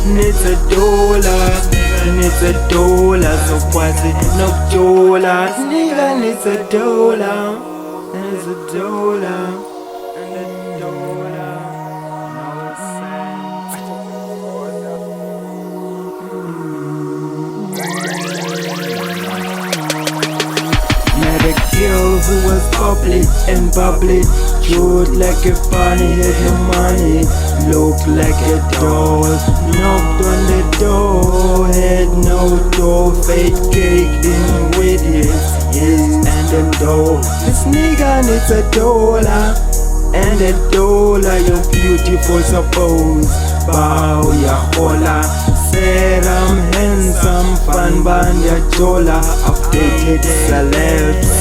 needs a dollar, needs a dollar, zokwazi nokujola. Nigga needs a dollar, needs a dollar, and a dollar, no sense. Met a girl who was bubbly and bubbly, cute like a bunny, had no money, looked like a doll. Knocked on the door, had no door, fake cake in with yes, and a dough. This nigga needs a dollar, and a dollar, you're beautiful, suppose. Bow ya hola, said I'm handsome, fun band ya jola, updated celebs.